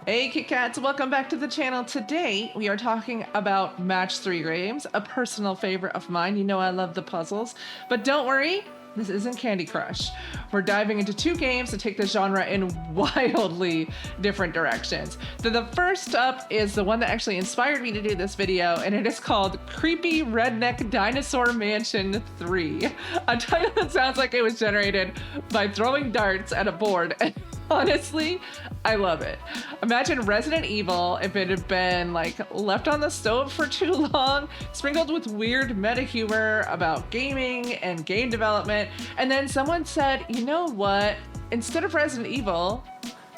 Hey Kit Kats, welcome back to the channel. Today we are talking about Match 3 games, a personal favorite of mine. You know I love the puzzles, but don't worry, this isn't Candy Crush. We're diving into two games to take the genre in wildly different directions. The first up is the one that actually inspired me to do this video, and it is called Creepy Redneck Dinosaur Mansion 3. A title that sounds like it was generated by throwing darts at a board. Honestly, I love it. Imagine Resident Evil if it had been like left on the stove for too long, sprinkled with weird meta humor about gaming and game development. And then someone said, you know what? Instead of Resident Evil,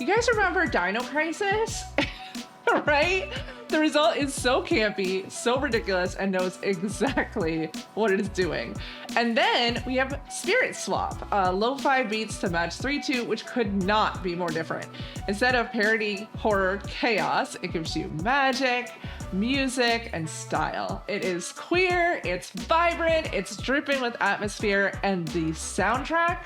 you guys remember Dino Crisis? Right? The result is so campy, so ridiculous, and knows exactly what it is doing. And then we have Spirit Swap, Lofi Beats to Match 3-2, which could not be more different. Instead of parody, horror, chaos, it gives you magic, music, and style. It is queer, it's vibrant, it's dripping with atmosphere, and the soundtrack,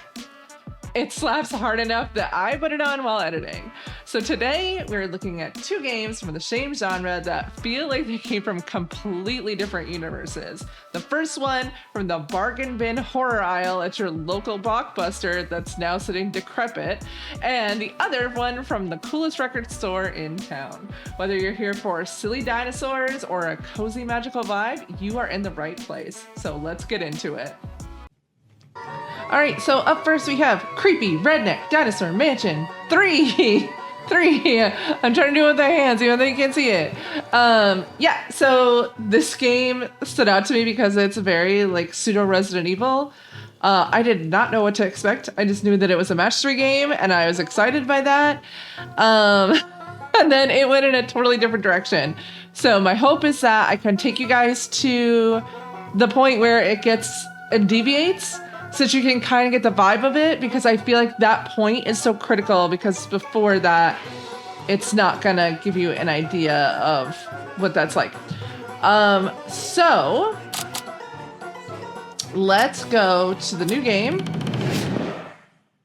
it slaps hard enough that I put it on while editing. So today we're looking at two games from the same genre that feel like they came from completely different universes. The first one from the bargain bin horror aisle at your local Blockbuster that's now sitting decrepit, and the other one from the coolest record store in town. Whether you're here for silly dinosaurs or a cozy magical vibe, you are in the right place. So let's get into it. All right, so up first we have Creepy Redneck Dinosaur Mansion 3. 3. I'm trying to do it with my hands, even though you can't see it. Yeah, so this game stood out to me because it's very like pseudo Resident Evil. I did not know what to expect. I just knew that it was a match 3 game, and I was excited by that. And then it went in a totally different direction. So my hope is that I can take you guys to the point where it deviates, so that you can kind of get the vibe of it, because I feel like that point is so critical, because before that, it's not gonna give you an idea of what that's like. So let's go to the new game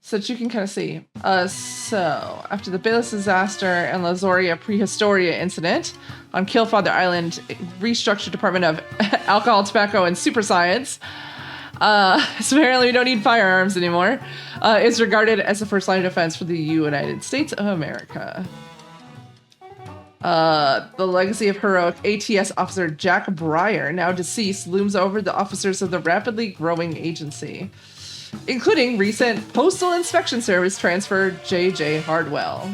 so that you can kind of see. So after the Bayless disaster and Lazoria Prehistoria incident on Killfather Island, restructured Department of Alcohol, Tobacco, and Super Science, so apparently we don't need firearms anymore, is regarded as the first line of defense for the United States of America. The legacy of heroic ATS officer Jack Breyer, now deceased, looms over the officers of the rapidly growing agency, including recent Postal Inspection Service transfer J.J. Hardwell.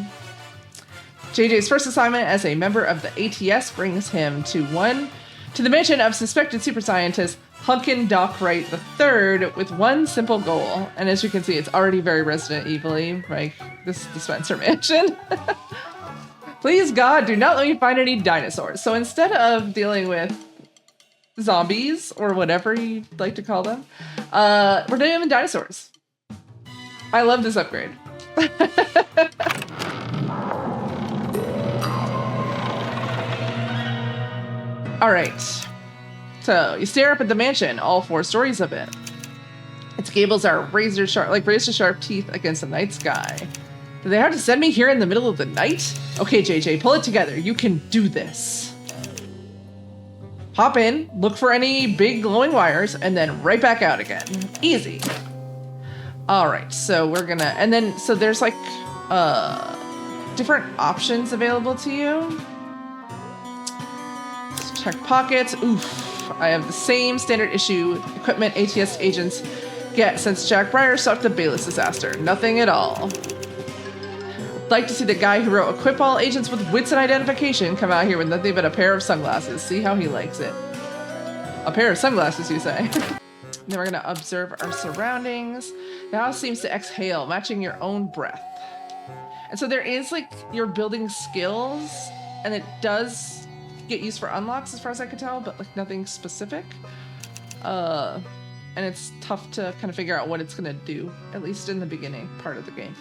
JJ's first assignment as a member of the ATS brings him to the mansion of suspected super scientist Hunkin Dockwright III with one simple goal. And as you can see, it's already very Resident Evil-y, like this is the Spencer Mansion. Please God, do not let me find any dinosaurs. So instead of dealing with zombies or whatever you like to call them, we're dealing with dinosaurs. I love this upgrade. All right. So you stare up at the mansion, all 4 stories of it. Its gables are razor sharp teeth against the night sky. Do they have to send me here in the middle of the night? Okay, JJ, pull it together. You can do this. Hop in, look for any big glowing wires, and then right back out again. Easy. All right, so we're gonna, and then, so there's like different options available to you. Let's check pockets. Oof. I have the same standard issue equipment ATS agents get since Jack Breyer stopped the Bayless disaster. Nothing at all. Like to see the guy who wrote Equip All Agents with Wits and Identification come out here with nothing but a pair of sunglasses. See how he likes it. A pair of sunglasses, you say? Then we're gonna observe our surroundings. The house seems to exhale, matching your own breath. And so there is like, you're building skills, and it does get used for unlocks as far as I can tell, but like nothing specific. And it's tough to kind of figure out what it's gonna do, at least in the beginning part of the game.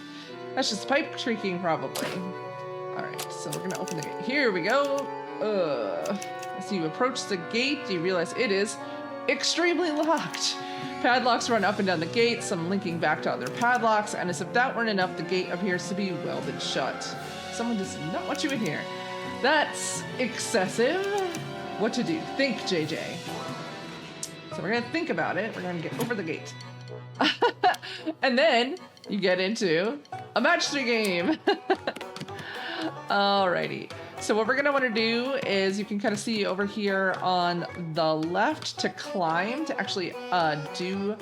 That's just pipe creaking probably. All right, so we're gonna open the gate. Here we go. As you approach the gate, you realize it is extremely locked. Padlocks run up and down the gate, some linking back to other padlocks, and as if that weren't enough, the gate appears to be welded shut. Someone does not want you in here. That's excessive. What to do? Think, JJ. So we're gonna think about it. We're gonna get over the gate. And then you get into a match 3 game. Alrighty. So what we're gonna want to do is, you can kind of see over here on the left, to climb, to actually do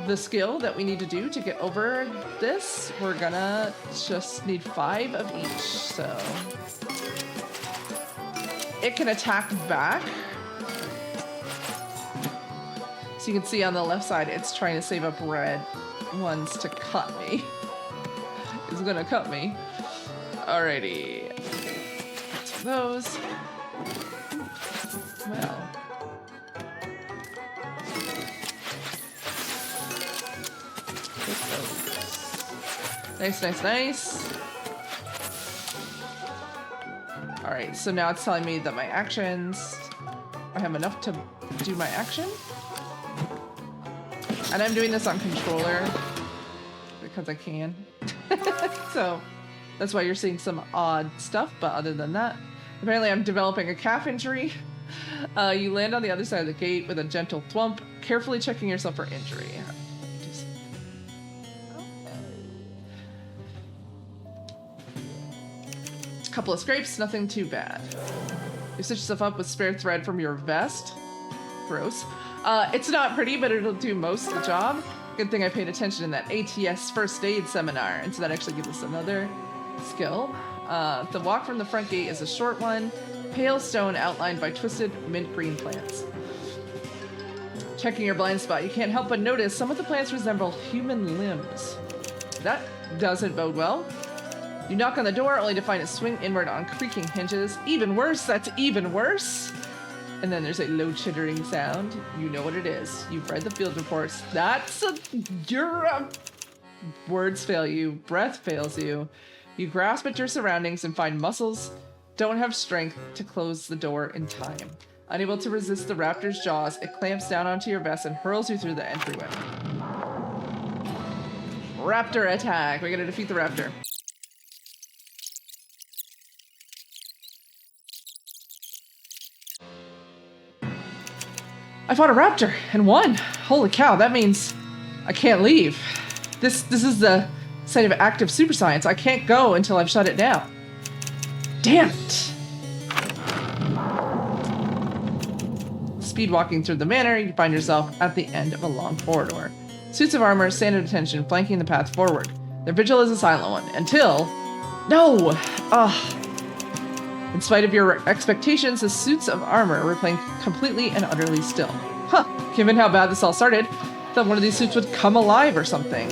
the skill that we need to do to get over this. We're gonna just need 5 of each. So it can attack back. So you can see on the left side, it's trying to save up red ones to cut me. It's gonna cut me. Alrighty. That's those. Well. Nice, nice, nice. Alright, so now it's telling me that my actions, I have enough to do my action. And I'm doing this on controller because I can. So that's why you're seeing some odd stuff, but other than that, apparently I'm developing a calf injury. You land on the other side of the gate with a gentle thwump, carefully checking yourself for injury. Couple of scrapes, nothing too bad. You stitch yourself up with spare thread from your vest. Gross. It's not pretty, but it'll do most of the job. Good thing I paid attention in that ATS first aid seminar, and so that actually gives us another skill. The walk from the front gate is a short one. Pale stone outlined by twisted mint green plants. Checking your blind spot, you can't help but notice some of the plants resemble human limbs. That doesn't bode well. You knock on the door only to find it swing inward on creaking hinges. Even worse, that's even worse. And then there's a low chittering sound. You know what it is. You've read the field reports. Words fail you. Breath fails you. You grasp at your surroundings and find muscles don't have strength to close the door in time. Unable to resist the raptor's jaws, it clamps down onto your vest and hurls you through the entryway. Raptor attack. We gotta defeat the raptor. I fought a raptor and won. Holy cow, that means I can't leave. This is the site of active super science. I can't go until I've shut it down. Damn it. Speed walking through the manor, you find yourself at the end of a long corridor. Suits of armor stand at attention, flanking the path forward. Their vigil is a silent one, until... No! Ugh. In spite of your expectations, the suits of armor were playing completely and utterly still. Huh, given how bad this all started, I thought one of these suits would come alive or something.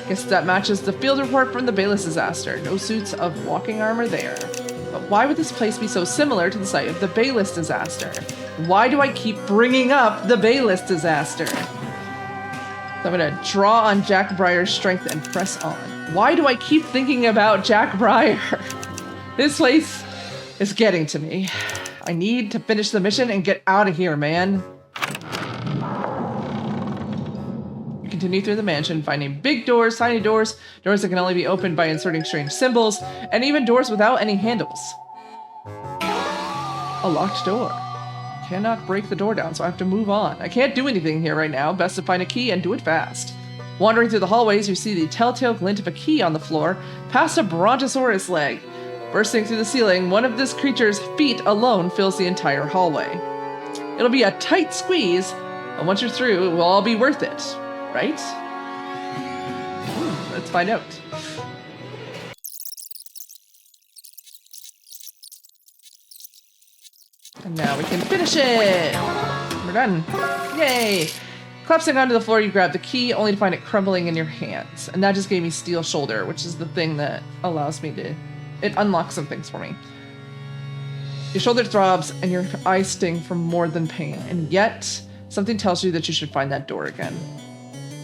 Guess that matches the field report from the Bayless disaster. No suits of walking armor there. But why would this place be so similar to the site of the Bayless disaster? Why do I keep bringing up the Bayless disaster? So I'm gonna draw on Jack Breyer's strength and press on. Why do I keep thinking about Jack Breyer? This place is getting to me. I need to finish the mission and get out of here, man. You continue through the mansion, finding big doors, tiny doors, doors that can only be opened by inserting strange symbols, and even doors without any handles. A locked door. Cannot break the door down, so I have to move on. I can't do anything here right now. Best to find a key and do it fast. Wandering through the hallways, you see the telltale glint of a key on the floor, past a brontosaurus leg. Bursting through the ceiling, one of this creature's feet alone fills the entire hallway. It'll be a tight squeeze, but once you're through, it will all be worth it, right? Let's find out. And now we can finish it! We're done. Yay! Collapsing onto the floor, you grab the key, only to find it crumbling in your hands. And that just gave me steel shoulder, which is the thing that allows me to... It unlocks some things for me. Your shoulder throbs and your eyes sting from more than pain, and yet something tells you that you should find that door again.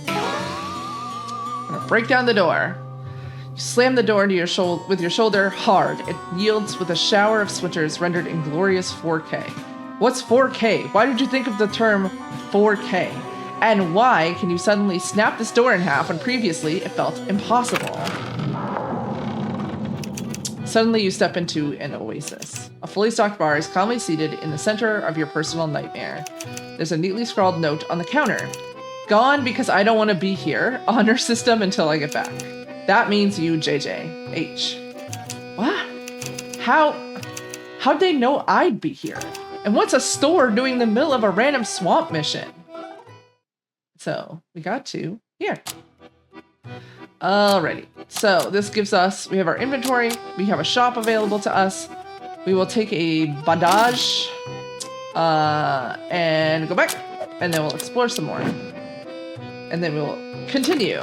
I'm gonna break down the door. You slam the door into your with your shoulder hard. It yields with a shower of splinters rendered in glorious 4K. What's 4K? Why did you think of the term 4K? And why can you suddenly snap this door in half when previously it felt impossible? Suddenly you step into an oasis. A fully stocked bar is calmly seated in the center of your personal nightmare. There's a neatly scrawled note on the counter. Gone because I don't want to be here. Honor system until I get back. That means you, JJ. H. What? How'd they know I'd be here? And what's a store doing in the middle of a random swamp mission? So we got to here. Alrighty. So this gives us, we have our inventory. We have a shop available to us. We will take a badage and go back, and then we'll explore some more. And then we'll continue.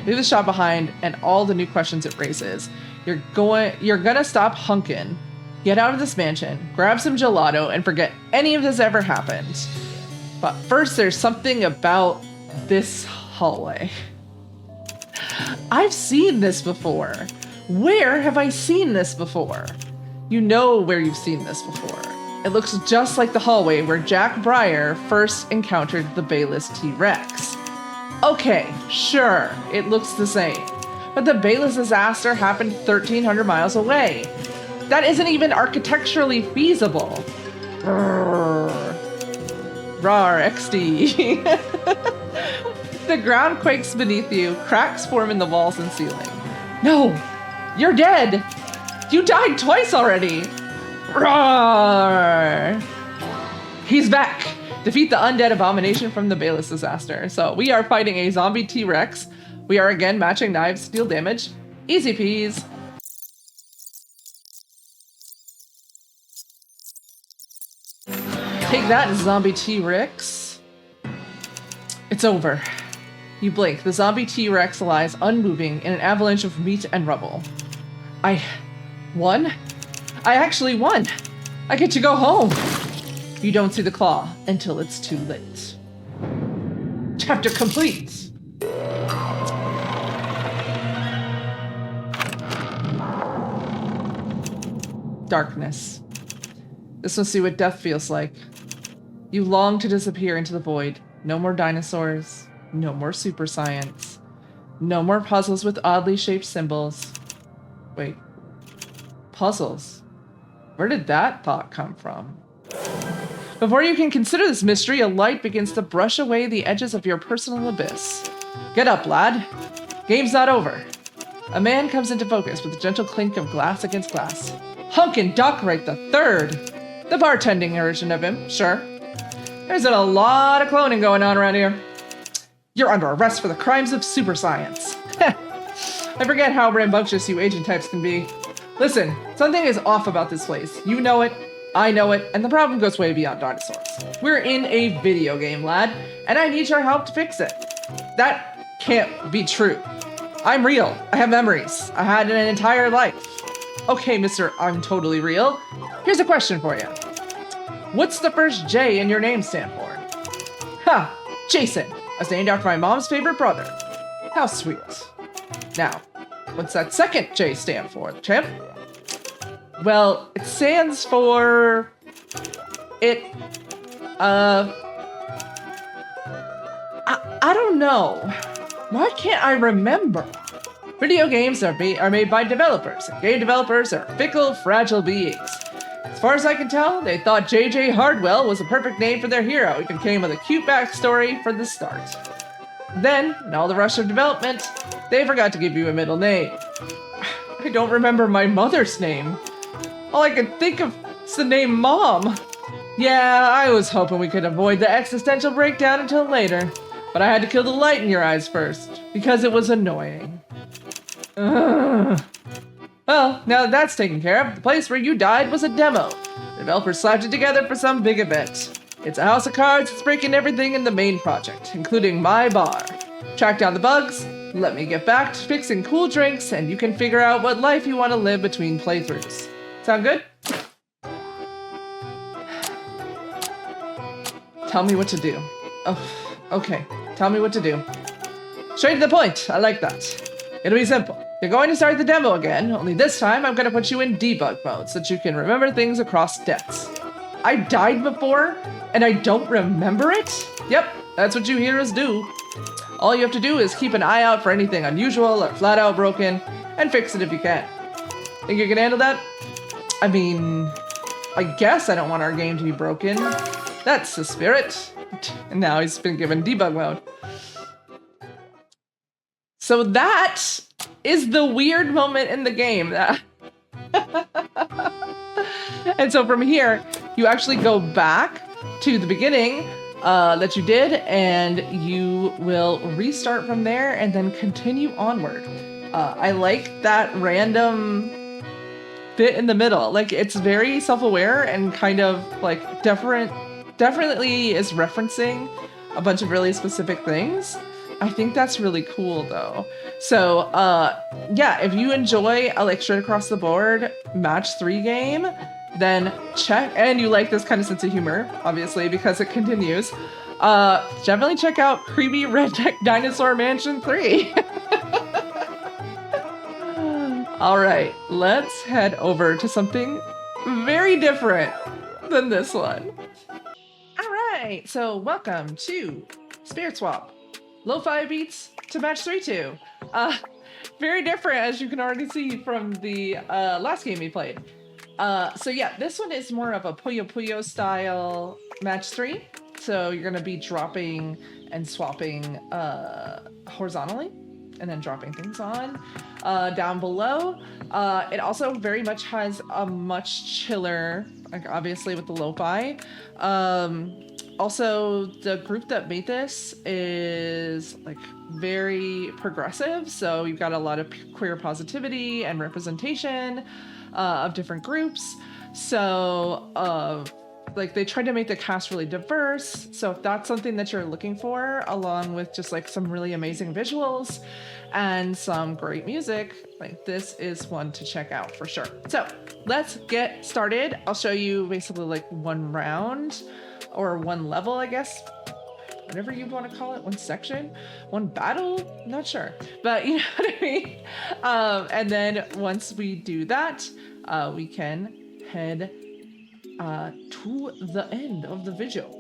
Leave the shop behind and all the new questions it raises. You're gonna stop hunkin', get out of this mansion, grab some gelato, and forget any of this ever happened. But first, there's something about this hallway. I've seen this before. Where have I seen this before? You know where you've seen this before. It looks just like the hallway where Jack Breyer first encountered the Bayless T-Rex. Okay, sure, it looks the same. But the Bayless disaster happened 1,300 miles away. That isn't even architecturally feasible. Rawr, XD. The ground quakes beneath you, cracks form in the walls and ceiling. No, you're dead. You died twice already. Rawr. He's back. Defeat the undead abomination from the Bayless disaster. So we are fighting a zombie T-Rex. We are again matching knives, deal damage. Easy peas. Take that, zombie T-Rex. It's over. You blink. The zombie T-Rex lies unmoving in an avalanche of meat and rubble. I won? I actually won. I get to go home. You don't see the claw until it's too late. Chapter complete. Darkness. This must see what death feels like. You long to disappear into the void. No more dinosaurs. No more super science. No more puzzles with oddly shaped symbols. Wait. Puzzles? Where did that thought come from? Before you can consider this mystery, a light begins to brush away the edges of your personal abyss. Get up, lad. Game's not over. A man comes into focus with a gentle clink of glass against glass. Hunkin' Dockwright III. The bartending version of him, sure. There's a lot of cloning going on around here. You're under arrest for the crimes of super science. I forget how rambunctious you agent types can be. Listen, something is off about this place. You know it, I know it, and the problem goes way beyond dinosaurs. We're in a video game, lad, and I need your help to fix it. That can't be true. I'm real. I have memories. I had an entire life. Okay, Mr. I'm totally real. Here's a question for you. What's the first J in your name stand for? Ha! Jason. I was named after my mom's favorite brother. How sweet. Now, what's that second J stand for, champ? Well, it stands for... I don't know. Why can't I remember? Video games are made by developers, and game developers are fickle, fragile beings. As far as I can tell, they thought J.J. Hardwell was a perfect name for their hero, even came with a cute backstory for the start. Then, in all the rush of development, they forgot to give you a middle name. I don't remember my mother's name. All I can think of is the name Mom. Yeah, I was hoping we could avoid the existential breakdown until later, but I had to kill the light in your eyes first, because it was annoying. Ugh. Well, now that that's taken care of, the place where you died was a demo. The developers slapped it together for some big event. It's a house of cards that's breaking everything in the main project, including my bar. Track down the bugs, let me get back to fixing cool drinks, and you can figure out what life you want to live between playthroughs. Sound good? Tell me what to do. Oh, okay. Tell me what to do. Straight to the point. I like that. It'll be simple. You're going to start the demo again, only this time I'm going to put you in debug mode so that you can remember things across deaths. I died before, and I don't remember it? Yep, that's what you heroes do. All you have to do is keep an eye out for anything unusual or flat out broken, and fix it if you can. Think you can handle that? I mean, I guess I don't want our game to be broken. That's the spirit. And now he's been given debug mode. So that is the weird moment in the game. And so from here, you actually go back to the beginning that you did, and you will restart from there and then continue onward. I like that random bit in the middle. Like, it's very self-aware and kind of like definitely is referencing a bunch of really specific things. I think that's really cool though. So yeah, if you enjoy a like straight across the board match 3 game, then check, and you like this kind of sense of humor, obviously, because it continues, definitely check out Creepy Redneck Dinosaur Mansion 3. All right, let's head over to something very different than this one. All right, so welcome to Spirit Swap. Lofi Beats to match 3-2. Very different, as you can already see from the last game we played. So yeah, this one is more of a Puyo Puyo style match 3. So you're gonna be dropping and swapping horizontally, and then dropping things on down below. It also very much has a much chiller, like obviously with the lo-fi. Also, the group that made this is like very progressive, so you've got a lot of queer positivity and representation of different groups. So like they tried to make the cast really diverse. So if that's something that you're looking for, along with just like some really amazing visuals and some great music, like this is one to check out for sure. So let's get started. I'll show you basically like one round or one level, I guess, whatever you want to call it, one section, one battle, not sure, but you know what I mean? And then once we do that, we can head to the end of the video.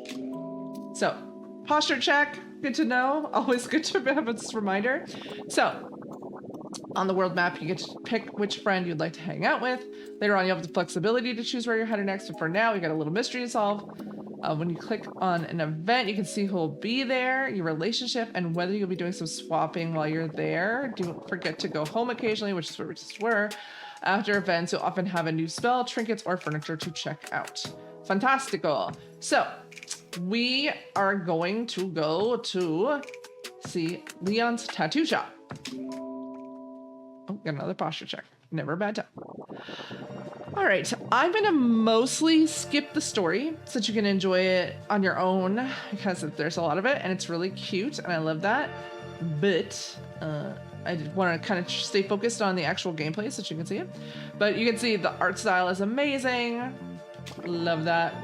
So posture check, good to know, always good to have a reminder. So on the world map, you get to pick which friend you'd like to hang out with. Later on, you have the flexibility to choose where you're headed next, but for now, you got a little mystery to solve. When you click on an event, you can see who will be there, your relationship, and whether you'll be doing some swapping while you're there. Don't forget to go home occasionally, which is where we just were. After events, you'll often have a new spell, trinkets, or furniture to check out. Fantastical. So we are going to go to see Leon's tattoo shop. Oh, got another posture check. Never a bad time. All right, I'm gonna mostly skip the story so that you can enjoy it on your own, because there's a lot of it and it's really cute and I love that. But I want to kind of stay focused on the actual gameplay so that you can see it. But you can see the art style is amazing. Love that.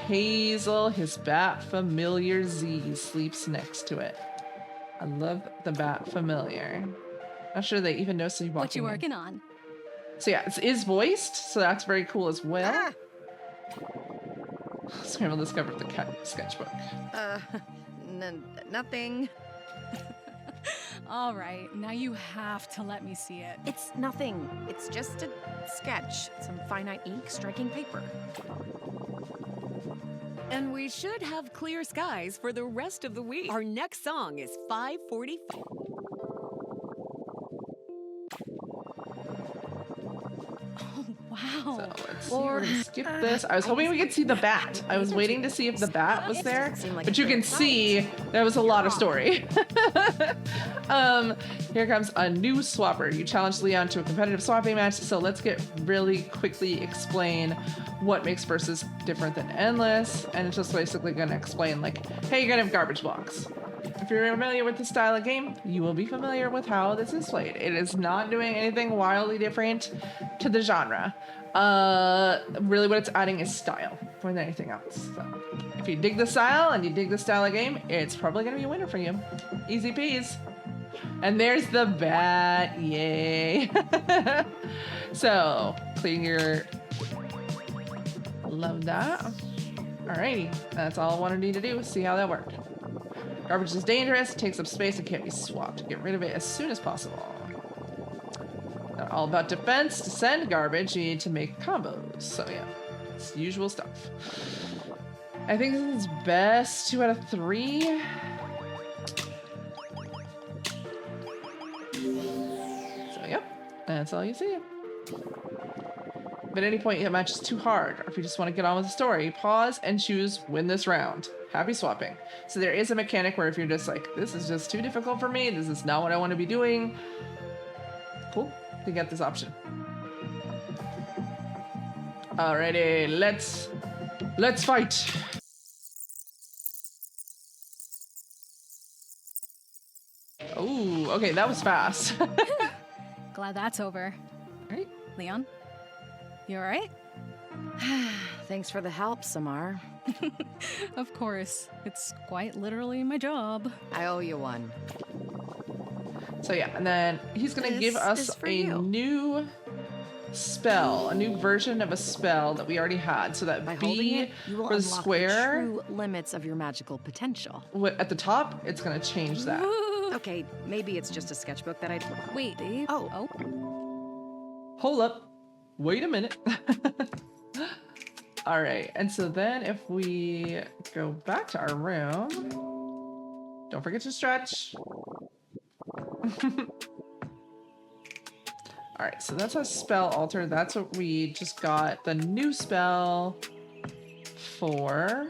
Hazel, his bat familiar Z sleeps next to it. I love the bat familiar. Not sure they even know so you walk. What you working on? So yeah, it is voiced, so that's very cool as well. Scramble discovered the cat sketchbook. Nothing. All right, now you have to let me see it. It's nothing. It's just a sketch. Some finite ink striking paper. And we should have clear skies for the rest of the week. Our next song is 5:45. Wow. So let's see, we're gonna skip this. I was hoping we could see the bat. I was waiting to see if the bat was there, but you can see there was a lot of story. Here comes a new swapper. You challenge Leon to a competitive swapping match, so let's get really quickly explain what makes Versus different than Endless, and it's just basically gonna explain like, hey, you're gonna have garbage blocks. If you're familiar with the style of game, you will be familiar with how this is played. It is not doing anything wildly different to the genre. Really what it's adding is style more than anything else. So if you dig the style and you dig the style of game, it's probably gonna be a winner for you. Easy peas. And there's the bat, yay. So clear, love that. Alrighty, that's all I wanted you to do, see how that worked. Garbage is dangerous, takes up space, and can't be swapped. Get rid of it as soon as possible. all about defense. To send garbage, you need to make combos. So yeah, it's the usual stuff. I think this is best 2 out of 3. So yep, that's all you see. If at any point a match is too hard, or if you just want to get on with the story, pause and choose win this round. Happy swapping. So there is a mechanic where if you're just like, this is just too difficult for me, this is not what I want to be doing, cool, you get this option. Alrighty, let's fight. Oh, okay, that was fast. Glad that's over. Right? Leon, you all right? Thanks for the help, Samar. Of course. It's quite literally my job. I owe you one. So yeah, and then he's gonna This give us is for a you. new spell, a new version of a spell that we already had. So that By holding B it, you will for the unlock square, the true limits of your magical potential. at the top, it's gonna change that. Woo! Okay, maybe it's just a sketchbook that I... Wait. Oh. Hold up, wait a minute. All right, and so then if we go back to our room, don't forget to stretch. All right, so that's a spell alter. That's what we just got the new spell for.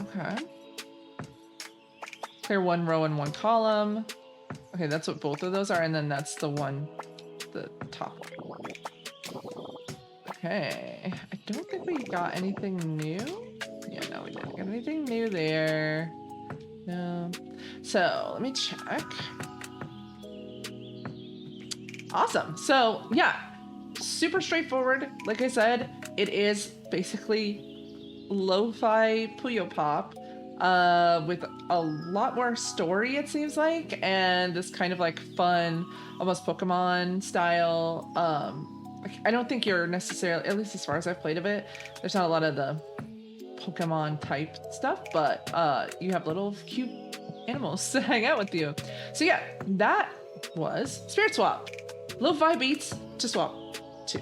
Okay. Clear 1 row and 1 column. Okay, that's what both of those are, and then that's the one, the top one. Okay, I don't think we got anything new. Yeah, no, we didn't get anything new there. No. So let me check. Awesome. So yeah, super straightforward. Like I said, it is basically lo-fi Puyo Pop with a lot more story, it seems like, and this kind of like fun, almost Pokemon style. I don't think you're necessarily, at least as far as I've played of it, there's not a lot of the Pokemon type stuff, but you have little cute animals to hang out with you. So yeah, that was Spirit Swap. Lofi Beats to swap to.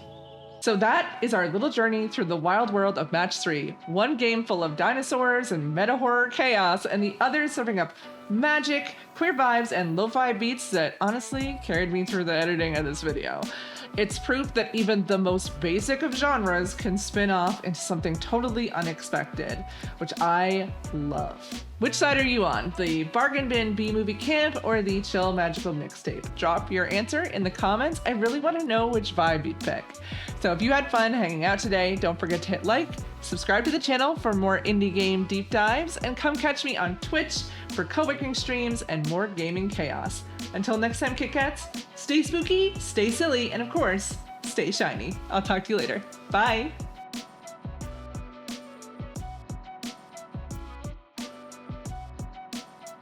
So that is our little journey through the wild world of Match 3. One game full of dinosaurs and meta horror chaos, and the other serving up magic, queer vibes, and lo-fi beats that honestly carried me through the editing of this video. It's proof that even the most basic of genres can spin off into something totally unexpected, which I love. Which side are you on? The bargain bin B-movie camp or the chill magical mixtape? Drop your answer in the comments. I really want to know which vibe you'd pick. So if you had fun hanging out today, don't forget to hit like, subscribe to the channel for more indie game deep dives, and come catch me on Twitch for co-working streams and more gaming chaos. Until next time, Kit Kats, stay spooky, stay silly, and of course, stay shiny. I'll talk to you later. Bye!